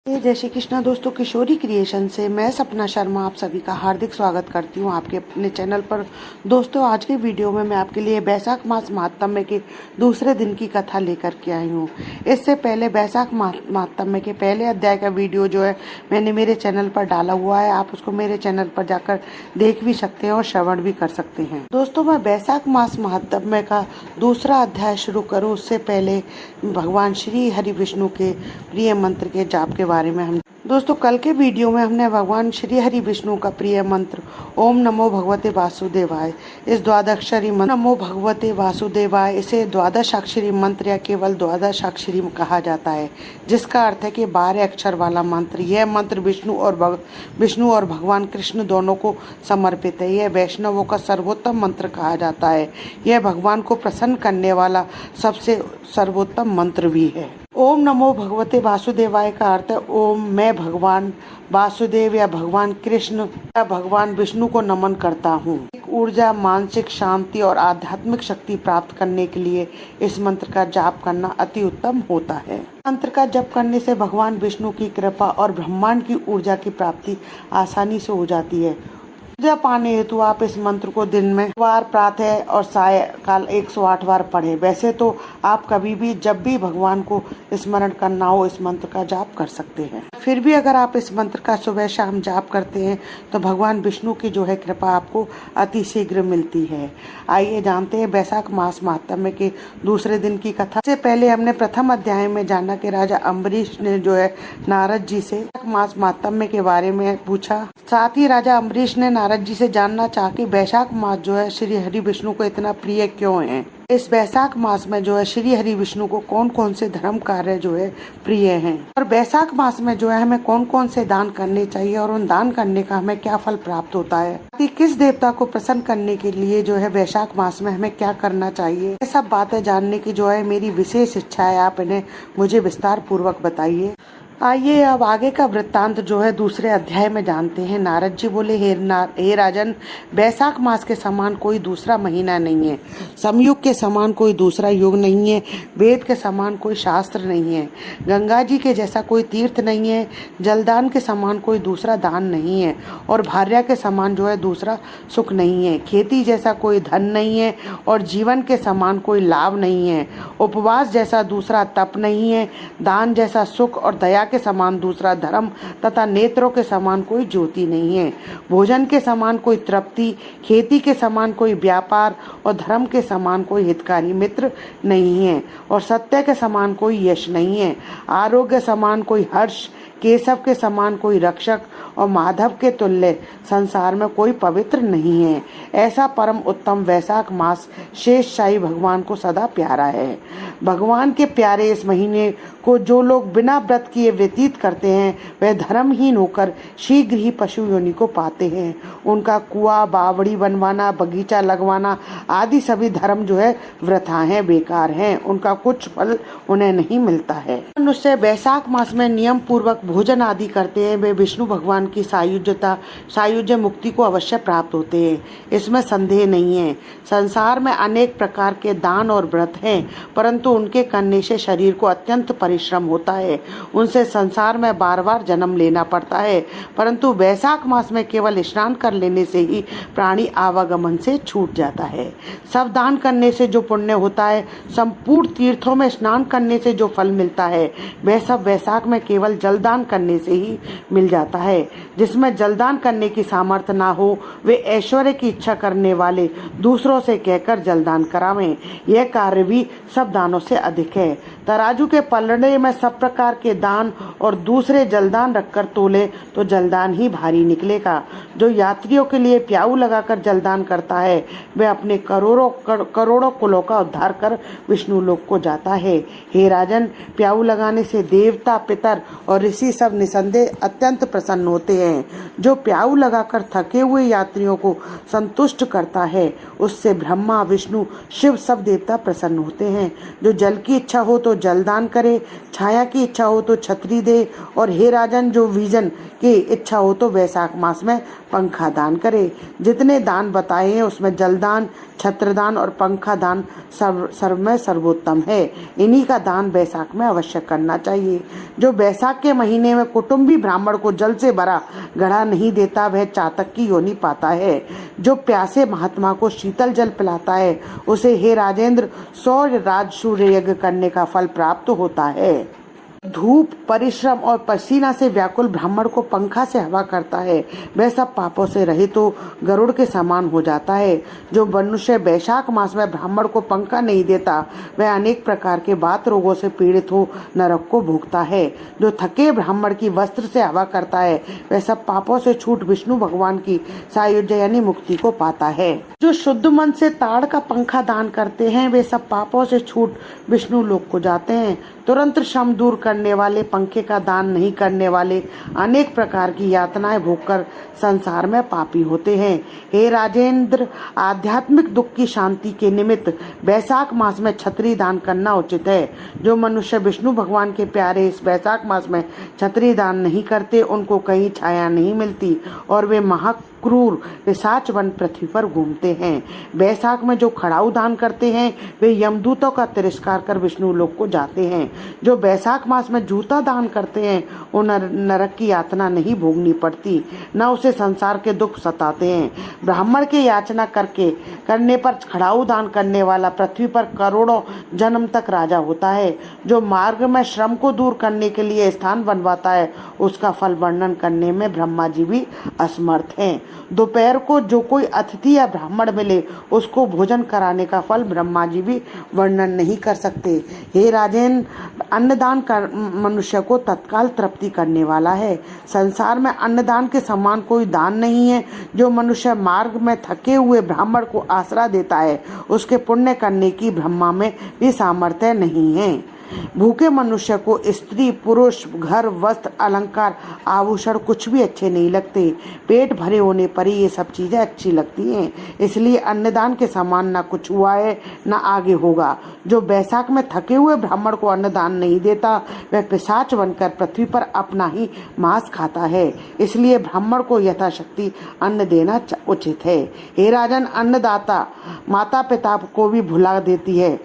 जय श्री कृष्णा दोस्तों, किशोरी क्रिएशन से मैं सपना शर्मा आप सभी का हार्दिक स्वागत करती हूँ आपके अपने चैनल पर। दोस्तों, आज के वीडियो में मैं आपके लिए बैसाख मास महात्म्य के दूसरे दिन की कथा लेकर के आई हूँ। इससे पहले बैसाख महात्म्य के पहले अध्याय का वीडियो जो है मैंने मेरे चैनल पर डाला हुआ है। आप उसको मेरे चैनल पर जाकर देख भी सकते हैं और श्रवण भी कर सकते हैं। दोस्तों, मैं बैसाख मास महात्म्य का दूसरा अध्याय शुरू करूँ उससे पहले भगवान श्री हरि विष्णु के प्रिय मंत्र के जाप के बारे में हम दोस्तों कल के वीडियो में हमने भगवान श्री हरि विष्णु का प्रिय मंत्र ओम नमो भगवते वासुदेवाय, इस द्वादशाक्षरी मंत्र नमो भगवते वासुदेवाय, इसे द्वादशाक्षरी मंत्र या केवल द्वादशाक्षरी कहा जाता है, जिसका अर्थ है कि 12 अक्षर वाला मंत्र। यह मंत्र विष्णु और भगवान कृष्ण दोनों को समर्पित है। यह वैष्णवों का सर्वोत्तम मंत्र कहा जाता है। यह भगवान को प्रसन्न करने वाला सबसे सर्वोत्तम मंत्र भी है। ओम नमो भगवते वासुदेवाय का अर्थ है ओम मैं भगवान वासुदेव या भगवान कृष्ण या भगवान विष्णु को नमन करता हूँ। ऊर्जा, मानसिक शांति और आध्यात्मिक शक्ति प्राप्त करने के लिए इस मंत्र का जाप करना अति उत्तम होता है। मंत्र का जप करने से भगवान विष्णु की कृपा और ब्रह्मांड की ऊर्जा की प्राप्ति आसानी से हो जाती है। ऊर्जा पाने हेतु आप इस मंत्र को दिन में बार, प्रातः और सायकाल 108 बार पढ़ें। वैसे तो आप कभी भी जब भी भगवान को स्मरण करना हो इस मंत्र का जाप कर सकते हैं। फिर भी अगर आप इस मंत्र का सुबह शाम जाप करते हैं तो भगवान विष्णु की जो है कृपा आपको अति शीघ्र मिलती है। आइए जानते हैं बैसाख मास महात्म्य के दूसरे दिन की कथा। इससे पहले हमने प्रथम अध्याय में जाना कि राजा अम्बरीश ने जो है नारद जी से मास महात्म्य के बारे में पूछा। साथ ही राजा अम्बरीश ने नारद जी से जानना चाहा कि बैसाख मास जो है श्री हरि विष्णु को इतना प्रिय क्यों है। इस बैसाख मास में जो है श्री हरि विष्णु को कौन कौन से धर्म कार्य जो है प्रिय हैं और बैसाख मास में जो है हमें कौन कौन से दान करने चाहिए और उन दान करने का हमें क्या फल प्राप्त होता है। किस देवता को प्रसन्न करने के लिए जो है बैसाख मास में हमें क्या करना चाहिए, ये सब बातें जानने की जो है मेरी विशेष इच्छा है। आप इन्हें मुझे विस्तार पूर्वक बताइए। आइए अब आगे का वृत्तांत जो है दूसरे अध्याय में जानते हैं। नारद जी बोले, हे राजन, बैसाख मास के समान कोई दूसरा महीना नहीं है, समयुग के समान कोई दूसरा युग नहीं है, वेद के समान कोई शास्त्र नहीं है, गंगा जी के जैसा कोई तीर्थ नहीं है, जलदान के समान कोई दूसरा दान नहीं है और भार्या के समान जो है दूसरा सुख नहीं है, खेती जैसा कोई धन नहीं है और जीवन के समान कोई लाभ नहीं है, उपवास जैसा दूसरा तप नहीं है, दान जैसा सुख और दया के समान दूसरा धर्म तथा नेत्रों के समान कोई ज्योति नहीं है, भोजन के समान कोई तृप्ति, खेती के समान कोई व्यापार और धर्म के समान कोई हितकारी मित्र नहीं है और सत्य के समान कोई यश नहीं है, आरोग्य समान कोई हर्ष, केशव के समान कोई रक्षक और माधव के तुल्य संसार में कोई पवित्र नहीं है। ऐसा परम उत्तम वैशाख मास शेषशाही भगवान को सदा प्यारा है। भगवान के प्यारे इस महीने को जो लोग बिना व्रत किए व्यतीत करते हैं वह धर्महीन होकर शीघ्र ही पशु योनि को पाते हैं। उनका कुआं, बावड़ी बनवाना, बगीचा लगवाना आदि सभी धर्म जो है वृथा हैं, बेकार हैं, उनका कुछ फल उन्हें नहीं मिलता है। मनुष्य बैसाख मास में नियम पूर्वक भोजन आदि करते हैं, वे विष्णु भगवान की सायुज्य मुक्ति को अवश्य प्राप्त होते हैं, इसमें संदेह नहीं है। संसार में अनेक प्रकार के दान और व्रत हैं, परंतु उनके करने से शरीर को अत्यंत परिश्रम होता है, उनसे संसार में बार बार जन्म लेना पड़ता है। परंतु बैसाख मास में केवल स्नान कर लेने से ही प्राणी आवागमन से छूट जाता है। सब दान करने से जो पुण्य होता है, संपूर्ण तीर्थों में स्नान करने से जो फल मिलता है, वह सब बैसाख में केवल जलदान करने से ही मिल जाता है। जिसमें जलदान करने की सामर्थ्य ना हो वे ऐश्वर्य की इच्छा करने वाले दूसरों से कहकर जलदान करावें। यह कार्य भी सब दानों से अधिक है। तराजू के पलड़े में सब प्रकार के दान और दूसरे जलदान रखकर तोले तो जलदान ही भारी निकलेगा। जो यात्रियों के लिए प्याऊ लगाकर जलदान करता है वह अपने करोड़ों कुलों का उद्धार कर विष्णु लोक को जाता है। हे राजन, प्याऊ लगाने से देवता, पितर और ऋषि सब निसंदेह अत्यंत प्रसन्न होते हैं। जो प्याऊ लगाकर थके हुए यात्रियों को संतुष्ट करता है उससे ब्रह्मा, विष्णु, शिव सब देवता प्रसन्न होते हैं। जो जल की इच्छा हो तो जलदान करे, छाया की इच्छा हो तो छत्र बढ़ोतरी दे। और हे राजन, जो विजन की इच्छा हो तो वैशाख मास में पंखा दान करे। जितने दान बताए हैं उसमें जलदान, छत्रदान और पंखा दान सर्व में सर्वोत्तम है। इन्हीं का दान वैशाख में अवश्य करना चाहिए। जो वैशाख के महीने में कुटुंबी ब्राह्मण को जल से भरा घड़ा नहीं देता वह चातक की योनि पाता है। जो प्यासे महात्मा को शीतल जल पिलाता है उसे हे राजेंद्र 100 राजसूय यज्ञ करने का फल प्राप्त होता है। धूप, परिश्रम और पसीना से व्याकुल ब्राह्मण को पंखा से हवा करता है वह सब पापों से रहित तो गरुड़ के समान हो जाता है। जो मनुष्य वैशाख मास में ब्राह्मण को पंखा नहीं देता वह अनेक प्रकार के बात रोगों से पीड़ित हो नरक को भोगता है। जो थके ब्राह्मण की वस्त्र से हवा करता है वह सब पापों से छूट विष्णु भगवान की सायुज्य यानी मुक्ति को पाता है। जो शुद्ध मन से ताड़ का पंखा दान करते हैं वे सब पापों से छूट विष्णु लोक को जाते हैं। तुरंत श्रम दूर करने वाले पंखे का दान नहीं करने वाले अनेक प्रकार की यातनाएं भोगकर संसार में पापी होते हैं। हे राजेंद्र, आध्यात्मिक दुख की शांति के निमित्त वैशाख मास में छत्री दान करना उचित है। जो मनुष्य विष्णु भगवान के प्यारे इस वैशाख मास में छत्री दान नहीं करते उनको कहीं छाया नहीं मिलती और वे महाक्रूर पिशाच वन पृथ्वी पर घूमते हैं। वैशाख में जो खड़ाऊ दान करते हैं वे यमदूतों का तिरस्कार कर विष्णु लोक को जाते हैं। जो वैशाख मास में जूता दान करते हैं उन्हें नरक की यातना नहीं भोगनी पड़ती, न उसे संसार के दुख सताते हैं। ब्राह्मण के याचना करने पर खड़ाऊ दान करने वाला पृथ्वी पर करोड़ों जन्म तक राजा होता है। जो मार्ग में श्रम को दूर करने के लिए स्थान बनवाता है उसका फल वर्णन करने में ब्रह्मा जी भी असमर्थ हैं। दोपहर को जो कोई अतिथि या ब्राह्मण मिले उसको भोजन कराने का फल ब्रह्मा जी भी वर्णन नहीं कर सकते। हे राजेन, अन्नदान कर मनुष्य को तत्काल तृप्ति करने वाला है। संसार में अन्नदान के समान कोई दान नहीं है। जो मनुष्य मार्ग में थके हुए ब्राह्मण को आसरा देता है उसके पुण्य करने की ब्रह्मा में भी सामर्थ्य नहीं है। भूखे मनुष्य को स्त्री, पुरुष, घर, वस्त्र, अलंकार, आभूषण कुछ भी अच्छे नहीं लगते। पेट भरे होने पर ही ये सब चीजें अच्छी लगती हैं। इसलिए अन्नदान के समान न कुछ हुआ है न आगे होगा। जो वैशाख में थके हुए ब्राह्मण को अन्नदान नहीं देता वह पिशाच बनकर पृथ्वी पर अपना ही मांस खाता है। इसलिए ब्राह्मण को यथाशक्ति अन्न देना उचित है। हे राजन, अन्नदाता माता पिता को भी भुला देती है।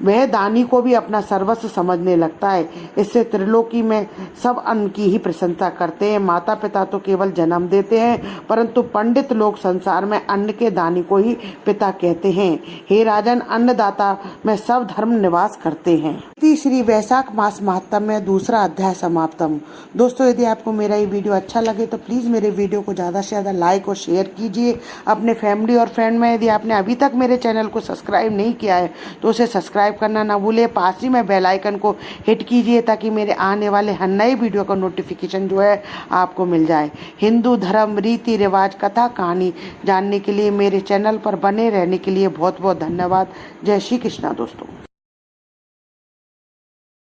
वह दानी को भी अपना सर्वस्व समझने लगता है। इससे त्रिलोकी में सब अन्न की ही प्रशंसा करते हैं। माता पिता तो केवल जन्म देते हैं परंतु पंडित लोग संसार में अन्न के दानी को ही पिता कहते हैं। हे राजन, अन्नदाता में सब धर्म निवास करते हैं। श्री वैशाख मास महात्म में दूसरा अध्याय समाप्तम। दोस्तों, यदि आपको मेरा ये वीडियो अच्छा लगे तो प्लीज मेरे वीडियो को ज्यादा से ज्यादा लाइक और शेयर कीजिए अपने फैमिली और फ्रेंड में। यदि आपने अभी तक मेरे चैनल को सब्सक्राइब नहीं किया है तो उसे सब्सक्राइब करना ना भूले। पास ही में बेल आइकन को हिट कीजिए ताकि मेरे आने वाले हर नए वीडियो का नोटिफिकेशन जो है आपको मिल जाए। हिंदू धर्म, रीति रिवाज, कथा कहानी जानने के लिए मेरे चैनल पर बने रहने के लिए बहुत बहुत धन्यवाद। जय श्री कृष्णा दोस्तों।